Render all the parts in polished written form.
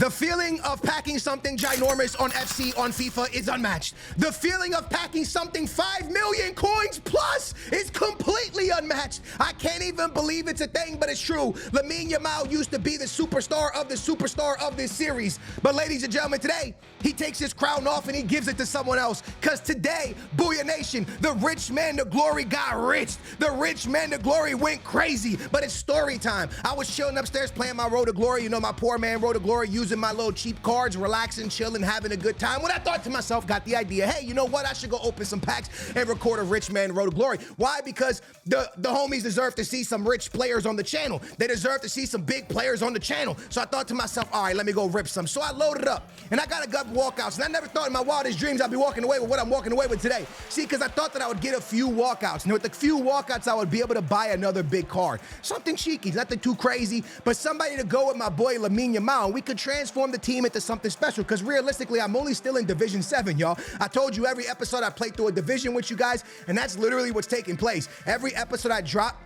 The feeling of packing something ginormous on FC on FIFA is unmatched. The feeling of packing something 5 million coins plus is completely unmatched. I can't even believe it's a thing, but it's true. Lamine Yamal used to be the superstar of this series. But ladies and gentlemen, today, he takes his crown off and he gives it to someone else. Because today, Booyah Nation, the rich man to glory got rich. The rich man to glory went crazy. But it's story time. I was chilling upstairs playing my Road to Glory. You know, my poor man Road to Glory, using my little cheap cards, relaxing, chilling, having a good time. When I thought to myself, got the idea, hey, you know what? I should go open some packs and record a rich man Road to Glory. Why? Because the homies deserve to see some rich players on the channel. They deserve to see some big players on the channel. So I thought to myself, all right, let me go rip some. So I loaded up and I got a couple walkouts. And I never thought in my wildest dreams I'd be walking away with what I'm walking away with today. See, because I thought that I would get a few walkouts. And with the few walkouts, I would be able to buy another big card. Something cheeky, nothing too crazy, but somebody to go with my boy Lamine Yamal. And we could transform the team into something special, because realistically, I'm only still in Division 7, y'all. I told you every episode I played through a division with you guys, and that's literally what's taking place. Every episode I drop,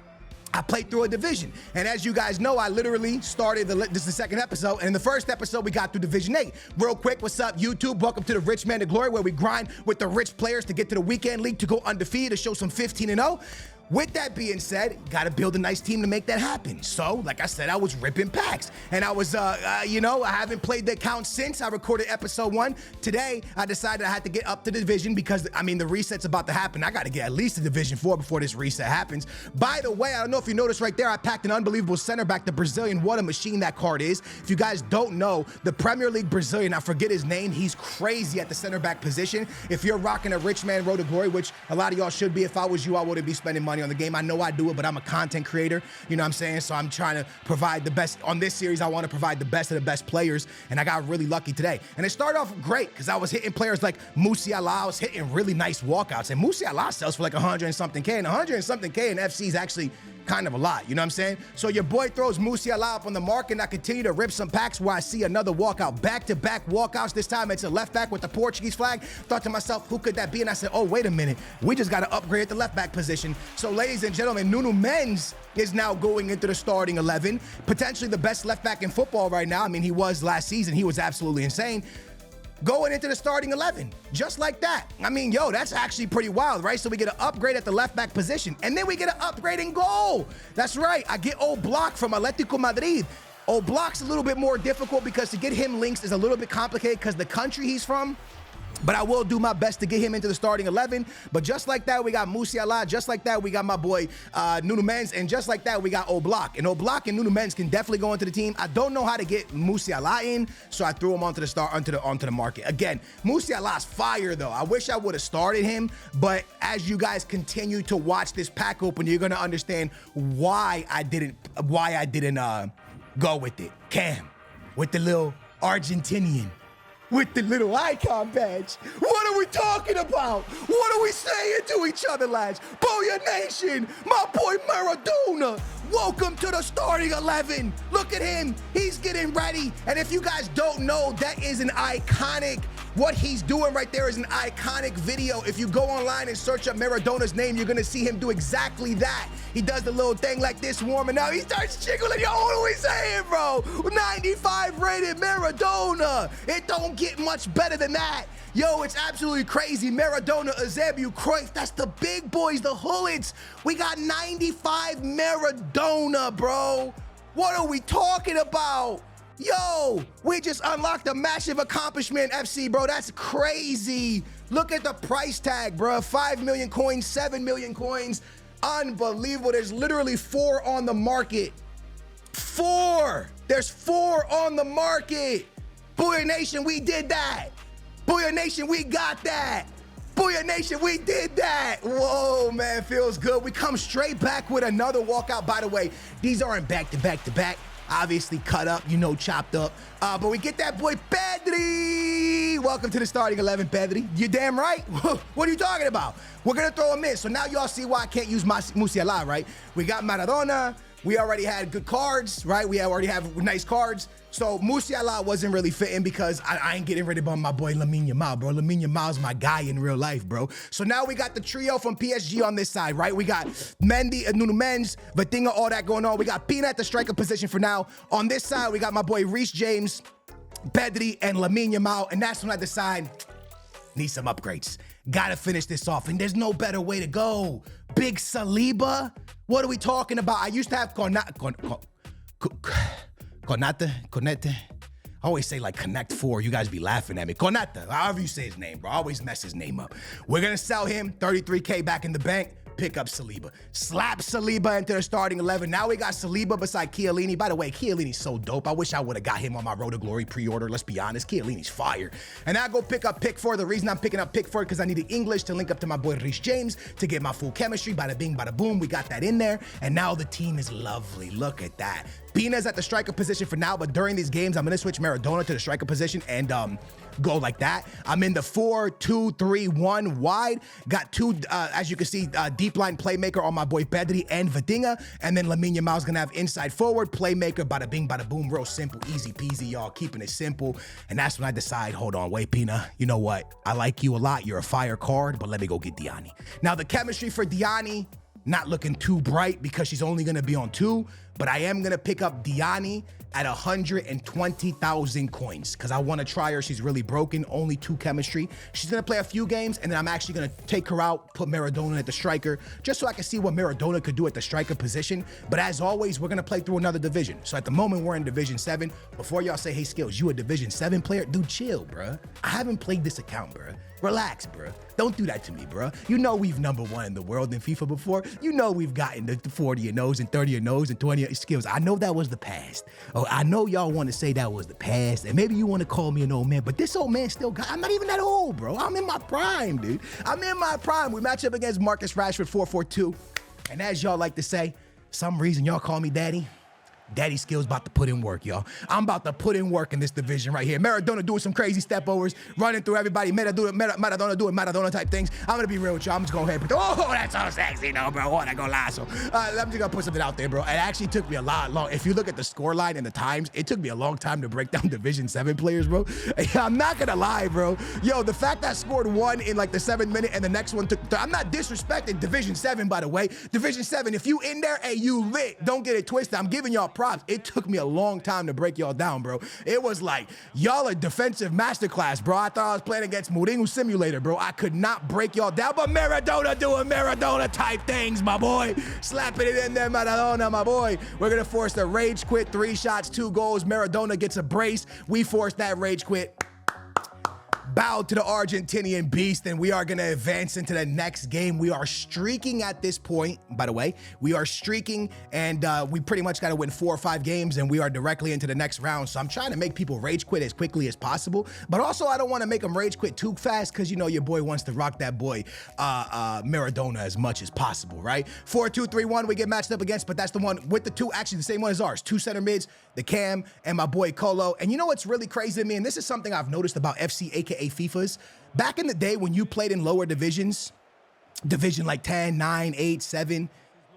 I played through a division. And as you guys know, I literally started, this is the second episode, and in the first episode, we got through Division 8. Real quick, what's up, YouTube? Welcome to the Rich Man to Glory, where we grind with the rich players to get to the weekend league to go undefeated, to show some 15-0. With that being said, gotta build a nice team to make that happen. So, like I said, I was ripping packs. And I was, you know, I haven't played the account since I recorded episode 1. Today, I decided I had to get up to the division because, I mean, the reset's about to happen. I gotta get at least to Division 4 before this reset happens. By the way, I don't know if you noticed right there, I packed an unbelievable center back, the Brazilian. What a machine that card is. If you guys don't know, the Premier League Brazilian, I forget his name, he's crazy at the center back position. If you're rocking a rich man Road to Glory, which a lot of y'all should be, if I was you, I wouldn't be spending money on the game. I know I do it, but I'm a content creator, you know what I'm saying? So I'm trying to provide the best. On this series, I want to provide the best of the best players, and I got really lucky today. And it started off great because I was hitting players like Musiala. I was hitting really nice walkouts, and Musiala sells for like 100 and something K, and 100 and something K in FC is actually kind of a lot, you know what I'm saying? So your boy throws Musiala up on the market, and I continue to rip some packs where I see another walkout. Back-to-back walkouts. This time it's a left back with the Portuguese flag. Thought to myself, who could that be? And I said, oh, wait a minute. We just got to upgrade at the left back position. So ladies and gentlemen, Nuno Mendes is now going into the starting 11. Potentially the best left back in football right now. I mean, he was last season. He was absolutely insane. Going into the starting 11, just like that. I mean, yo, that's actually pretty wild, right? So we get an upgrade at the left back position, and then we get an upgrade in goal. That's right, I get Oblak from Atletico Madrid. Oblak's a little bit more difficult because to get him links is a little bit complicated because the country he's from. But I will do my best to get him into the starting 11. But just like that, we got Musiala. Just like that, we got my boy Nuno Mendes. And just like that, we got Oblak. And Oblak and Nuno Mendes can definitely go into the team. I don't know how to get Musiala in, so I threw him onto the market. Again, Musiala's fire though. I wish I would have started him, but as you guys continue to watch this pack open, you're gonna understand why I didn't go with it. Cam, with the little Argentinian, with the little icon badge. What are we talking about? What are we saying to each other, lads? Booyah Nation, my boy Maradona. Welcome to the starting 11. Look at him, he's getting ready. And if you guys don't know, that is an iconic, what he's doing right there is an iconic video. If you go online and search up Maradona's name, you're gonna see him do exactly that. He does the little thing like this, warming up. He starts jiggling. Yo, what are we saying, bro? 95 rated Maradona. It don't get much better than that. Yo, it's absolutely crazy. Maradona, Eusebio, Cruyff, that's the big boys, the hooligans. We got 95 Maradona, bro. What are we talking about? Yo, we just unlocked a massive accomplishment, FC, bro. That's crazy. Look at the price tag, bro. 5 million coins, 7 million coins. Unbelievable. There's literally 4 on the market. 4. There's 4 on the market. Booyah Nation, we did that. Booyah Nation, we got that. Booyah Nation, we did that. Whoa, man, feels good. We come straight back with another walkout. By the way, these aren't back to back to back. Obviously cut up, you know, chopped up. But we get that boy Pedri. Welcome to the starting 11, Pedri. You damn right. What are you talking about? We're gonna throw him in. So now y'all see why I can't use Musiala, right? We got Maradona. We already had good cards, right? We already have nice cards. So Musiala wasn't really fitting because I ain't getting rid of my boy Lamine Yamal, bro. Lamine Yamal's my guy in real life, bro. So now we got the trio from PSG on this side, right? We got Mendy, Nuno Mendes, Vitinha, all that going on. We got Pina at the striker position for now. On this side, we got my boy Reece James, Pedri, and Lamine Yamal, and that's when I decide, need some upgrades. Gotta finish this off, and there's no better way to go. Big Saliba? What are we talking about? I used to have Konate. I always say like Connect 4. You guys be laughing at me. Konate, however you say his name, bro. I always mess his name up. We're gonna sell him, 33K back in the bank. Pick up Saliba. Slap Saliba into the starting 11. Now we got Saliba beside Chiellini. By the way, Chiellini's so dope. I wish I would have got him on my Road to Glory pre-order. Let's be honest. Chiellini's fire. And I go pick up Pick 4. The reason I'm picking up Pick 4 because I needed English to link up to my boy Reece James to get my full chemistry. Bada bing, bada boom. We got that in there. And now the team is lovely. Look at that. Pina's at the striker position for now, but during these games, I'm going to switch Maradona to the striker position and go like that. I'm in the 4-2-3-1 wide. Got two, as you can see, deep line playmaker on my boy Pedri and Vidinha. And then Lamine Yamal's going to have inside forward playmaker. Bada bing, bada boom. Real simple, easy peasy, y'all. Keeping it simple. And that's when I decide, hold on, wait, Pina. You know what? I like you a lot. You're a fire card, but let me go get Diani. Now, the chemistry for Diani, not looking too bright because she's only going to be on 2, but I am going to pick up Diani at 120,000 coins because I want to try her. She's really broken, only 2 chemistry. She's going to play a few games, and then I'm actually going to take her out, put Maradona at the striker, just so I can see what Maradona could do at the striker position. But as always, we're going to play through another division. So at the moment, we're in Division 7. Before y'all say, hey, Skills, you a Division 7 player? Dude, chill, bruh. I haven't played this account, bruh. Relax, bruh. Don't do that to me, bruh. You know we've #1 in the world in FIFA before. You know we've gotten the 40 and 0s and 30 and 0s and 20 skills. I know that was the past. Oh, I know y'all want to say that was the past, and maybe you want to call me an old man, but this old man still got, I'm not even that old, bro. I'm in my prime, dude. I'm in my prime. We match up against Marcus Rashford 4-4-2. And as y'all like to say, some reason y'all call me daddy. Daddy Skills about to put in work, y'all. I'm about to put in work in this division right here. Maradona doing some crazy step overs, running through everybody. Maradona doing Maradona type things. I'm gonna be real with y'all. I'm just gonna go ahead. Oh, that's so sexy, no, bro. What I gonna lie? So I'm just gonna put something out there, bro. It actually took me a lot long. If you look at the score line and the times, it took me a long time to break down Division 7 players, bro. I'm not gonna lie, bro. Yo, the fact that I scored 1 in like the 7th minute and the next one took. I'm not disrespecting Division 7, by the way. Division 7, if you in there, hey, you lit. Don't get it twisted. I'm giving y'all props. It took me a long time to break y'all down, bro. It was like, y'all a defensive masterclass, bro. I thought I was playing against Mourinho Simulator, bro. I could not break y'all down, but Maradona doing Maradona type things, my boy. Slapping it in there, Maradona, my boy. We're gonna force the rage quit, 3 shots, 2 goals. Maradona gets a brace. We force that rage quit. Bow to the Argentinian beast, and we are going to advance into the next game. We are streaking at this point, by the way. We are streaking, and we pretty much got to win 4 or 5 games, and we are directly into the next round. So I'm trying to make people rage quit as quickly as possible, but also I don't want to make them rage quit too fast because, you know, your boy wants to rock that boy Maradona as much as possible, right? 4-2-3-1 we get matched up against, but that's the one with the 2, actually the same one as ours. 2 center mids, the Cam, and my boy Colo. And you know what's really crazy to me, and this is something I've noticed about FC, aka FIFAs, back in the day when you played in lower divisions, division like 10, 9, 8, 7,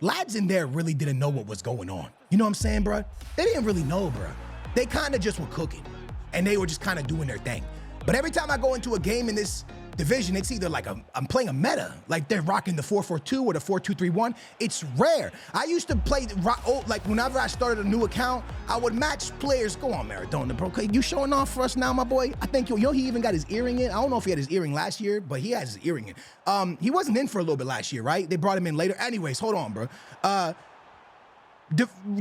lads in there really didn't know what was going on. You know what I'm saying, bro? They didn't really know, bro. They kind of just were cooking, and they were just kind of doing their thing. But every time I go into a game in this division, it's either like I'm playing a meta, like they're rocking the 4-4-2 or the 4-2-3-1. It's rare. I used to play, like whenever I started a new account, I would match players. Go on, Maradona, bro. You showing off for us now, my boy? I think, yo, he even got his earring in. I don't know if he had his earring last year, but he has his earring in. He wasn't in for a little bit last year, right? They brought him in later. Anyways, hold on, bro.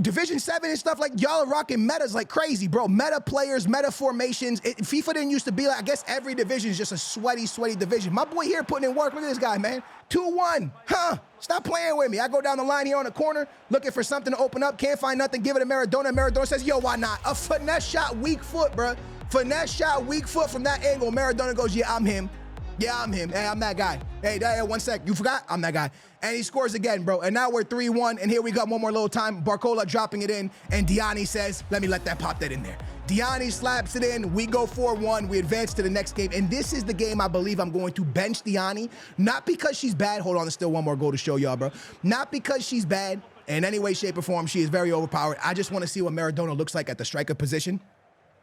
Division 7 and stuff, like y'all are rocking metas like crazy, bro. Meta players, meta formations. FIFA didn't used to be like, I guess every division is just a sweaty division. My boy here putting in work. Look at this guy, man. 2-1. Huh? Stop playing with me. I go down the line here on the corner, looking for something to open up. Can't find nothing. Give it to Maradona. Maradona says, yo, why not? A finesse shot, weak foot, bro. Finesse shot, weak foot from that angle. Maradona goes, yeah, I'm him. Yeah, I'm him. Hey, I'm that guy. Hey, 1 sec. You forgot? I'm that guy. And he scores again, bro. And now we're 3-1. And here we got one more little time. Barcola dropping it in. And Diani says, let me pop that in there. Diani slaps it in. We go 4-1. We advance to the next game. And this is the game I believe I'm going to bench Diani. Not because she's bad. Hold on. There's still one more goal to show y'all, bro. Not because she's bad in any way, shape, or form. She is very overpowered. I just want to see what Maradona looks like at the striker position.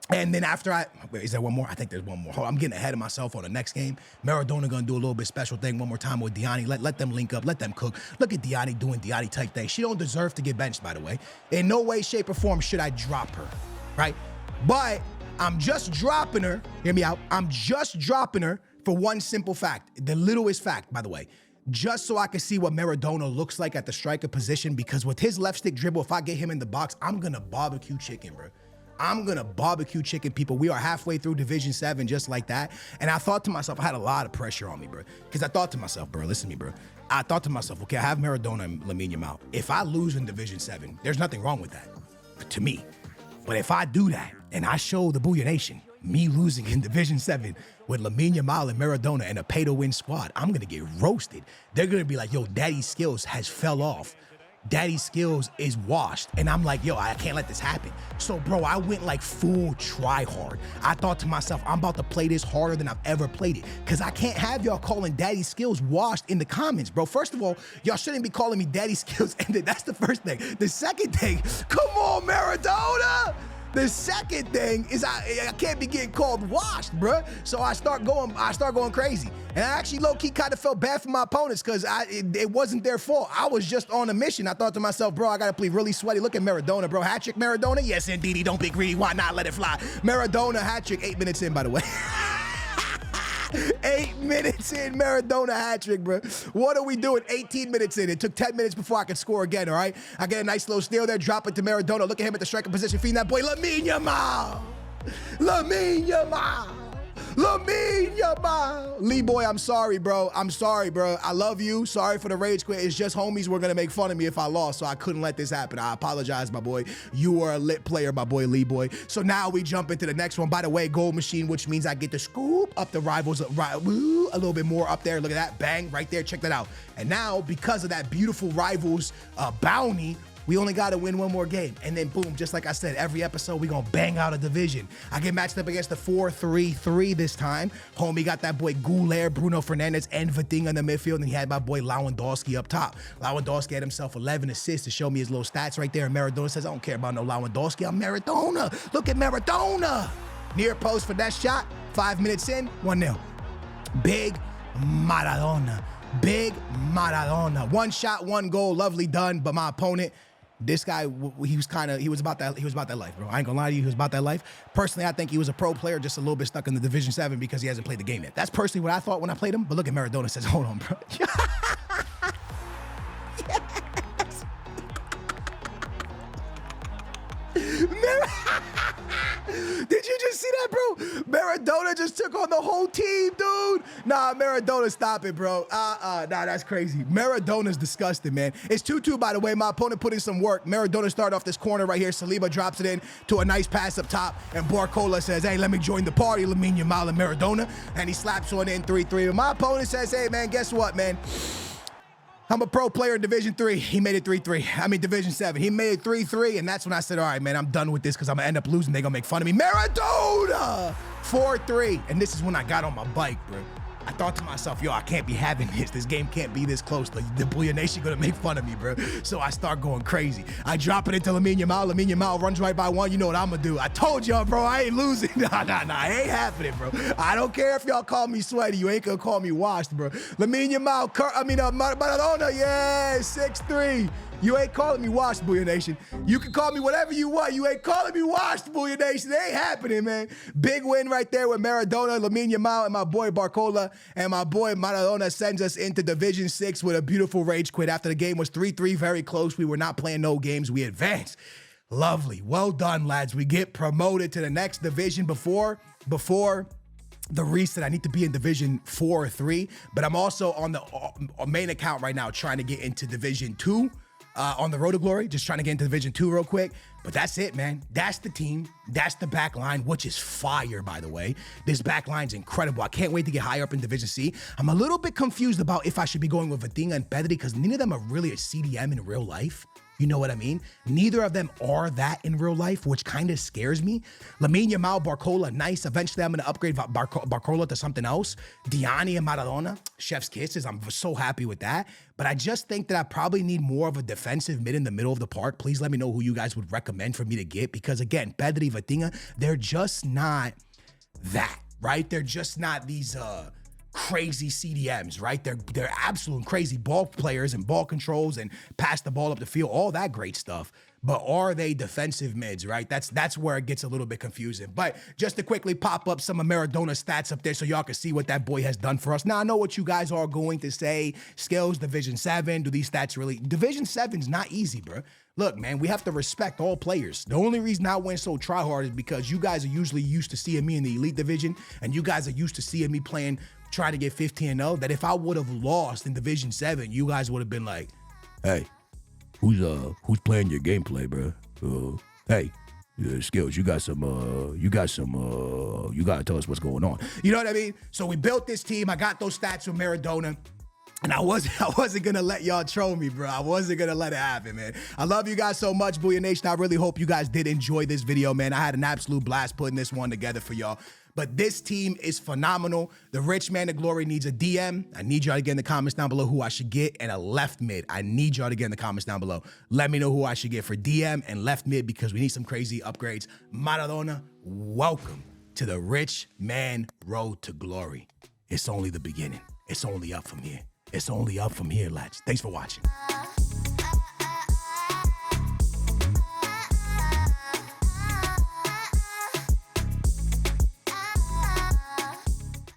And then after wait, is there one more? I think there's one more. Hold on, I'm getting ahead of myself on the next game. Maradona gonna do a little bit special thing one more time with Diani. Let them link up, let them cook. Look at Diani doing Diani type thing. She don't deserve to get benched, by the way. In no way, shape, or form should I drop her, right? But I'm just dropping her. Hear me out. I'm just dropping her for one simple fact. The littlest fact, by the way. Just so I can see what Maradona looks like at the striker position, because with his left stick dribble, if I get him in the box, I'm gonna barbecue chicken, bro. I'm gonna barbecue chicken, people. We are halfway through Division 7 just like that. And I thought to myself, I had a lot of pressure on me, bro. Because I thought to myself, bro, listen to me, bro. I thought to myself, okay, I have Maradona and Lamine Yamal. If I lose in Division 7, there's nothing wrong with that, to me. But if I do that and I show the Booyah Nation me losing in Division 7 with Lamine Yamal and Maradona and a pay-to-win squad, I'm going to get roasted. They're going to be like, yo, Daddy's skills has fell off. Daddy's skills is washed. And I'm like, yo, I can't let this happen. So, bro, I went like full try hard. I thought to myself, I'm about to play this harder than I've ever played it. Because I can't have y'all calling Daddy's skills washed in the comments, bro. First of all, y'all shouldn't be calling me Daddy's skills. And that's the first thing. The second thing, come on, Maradona. The second thing is I can't be getting called washed, bruh. So I start going crazy. And I actually low-key kind of felt bad for my opponents because it wasn't their fault. I was just on a mission. I thought to myself, bro, I got to play really sweaty. Look at Maradona, bro. Hat-trick Maradona? Yes, indeed. Don't be greedy. Why not let it fly? Maradona hat-trick, 8 minutes in, by the way. 8 minutes in, Maradona hat-trick, bro. What are we doing? 18 minutes in. It took 10 minutes before I could score again, all right? I get a nice little steal there, drop it to Maradona. Look at him at the striker position, feeding that boy, Lamine Yamal. Lamine Yamal. Lamine Yamal. Lee boy, I'm sorry, bro. I'm sorry, bro. I love you. Sorry for the rage quit. It's just homies were going to make fun of me if I lost, so I couldn't let this happen. I apologize, my boy. You were a lit player, my boy, Lee boy. So now we jump into the next one. By the way, goal machine, which means I get to scoop up the rivals a little bit more up there. Look at that. Bang, right there. Check that out. And now, because of that beautiful rivals bounty, we only got to win one more game. And then boom, just like I said, every episode, we going to bang out a division. I get matched up against the 4-3-3 this time. Homie got that boy Goulet, Bruno Fernandes, and Vitinha in the midfield. And he had my boy Lewandowski up top. Lewandowski had himself 11 assists to show me his little stats right there. And Maradona says, I don't care about no Lewandowski. I'm Maradona. Look at Maradona. Near post for that shot. 5 minutes in, 1-0. Big Maradona. Big Maradona. One shot, one goal, lovely done. But my opponent, this guy, he was about that life, bro. I ain't gonna lie to you, he was about that life. Personally, I think he was a pro player, just a little bit stuck in the Division 7 because he hasn't played the game yet. That's personally what I thought when I played him. But look at Maradona, says, hold on, bro. Did you just see that, bro? Maradona just took on the whole team, dude. Nah, Maradona, stop it, bro. Nah, that's crazy. Maradona's disgusting, man. It's 2-2, by the way. My opponent put in some work. Maradona started off this corner right here. Saliba drops it in to a nice pass up top. And Barcola says, hey, let me join the party, Lamine Yamal and Maradona. And he slaps one in 3-3. And my opponent says, hey, man, guess what, man? I'm a pro player in Division 3. He made it 3-3. I mean, Division 7. He made it 3-3, and that's when I said, all right, man, I'm done with this because I'm going to end up losing. They're going to make fun of me. Maradona! 4-3. And this is when I got on my bike, bro. I thought to myself, yo, I can't be having this. This game can't be this close. The Booyah Nation gonna make fun of me, bro. So I start going crazy. I drop it into Lamine Yamal. Lamine Yamal runs right by one. You know what I'm gonna do. I told y'all, bro, I ain't losing. Nah, it ain't happening, bro. I don't care if y'all call me sweaty. You ain't gonna call me washed, bro. Lamine Yamal, Maradona, yeah, 6-3. You ain't calling me washed, Booyah Nation. You can call me whatever you want. You ain't calling me washed, Booyah Nation. It ain't happening, man. Big win right there with Maradona, Lamine Yamal, and my boy Barcola. And my boy Maradona sends us into Division 6 with a beautiful rage quit. After the game was 3-3, very close. We were not playing no games. We advanced. Lovely. Well done, lads. We get promoted to the next division before the reset. I need to be in Division 4 or 3, but I'm also on the main account right now trying to get into Division 2. On the road to glory, just trying to get into Division 2 real quick. But that's it, man. That's the team. That's the back line, which is fire, by the way. This back line's incredible. I can't wait to get higher up in Division C. I'm a little bit confused about if I should be going with Vitinha and Pedri because neither of them are really a CDM in real life. You know what I mean? Neither of them are that in real life, which kind of scares me. Lamine Yamal, Barcola, nice. Eventually, I'm going to upgrade Barcola to something else. Diani and Maradona, chef's kisses. I'm so happy with that. But I just think that I probably need more of a defensive mid in the middle of the park. Please let me know who you guys would recommend for me to get. Because, again, Pedri, Vitinha, they're just not that, right? They're just not these crazy CDMs, right? They're absolute crazy ball players and ball controls and pass the ball up the field, all that great stuff. But are they defensive mids, right? That's where it gets a little bit confusing. But just to quickly pop up some of Maradona stats up there so y'all can see what that boy has done for us. Now, I know what you guys are going to say. Skills, Division 7. Do these stats really... Division 7's not easy, bro. Look, man, we have to respect all players. The only reason I went so try-hard is because you guys are usually used to seeing me in the Elite Division, and you guys are used to seeing me playing, trying to get 15-0, that if I would have lost in Division 7, you guys would have been like, hey, who's playing your gameplay, bro? Hey, Skills, you gotta tell us what's going on. You know what I mean? So we built this team. I got those stats from Maradona. And I wasn't gonna let y'all troll me, bro. I wasn't gonna let it happen, man. I love you guys so much, Booyah Nation. I really hope you guys did enjoy this video, man. I had an absolute blast putting this one together for y'all. But this team is phenomenal. The rich man of glory needs a DM. I need y'all to get in the comments down below who I should get, and a left mid. I need y'all to get in the comments down below. Let me know who I should get for DM and left mid, because we need some crazy upgrades. Maradona, welcome to the rich man road to glory. It's only the beginning. It's only up from here. It's only up from here, lads. Thanks for watching.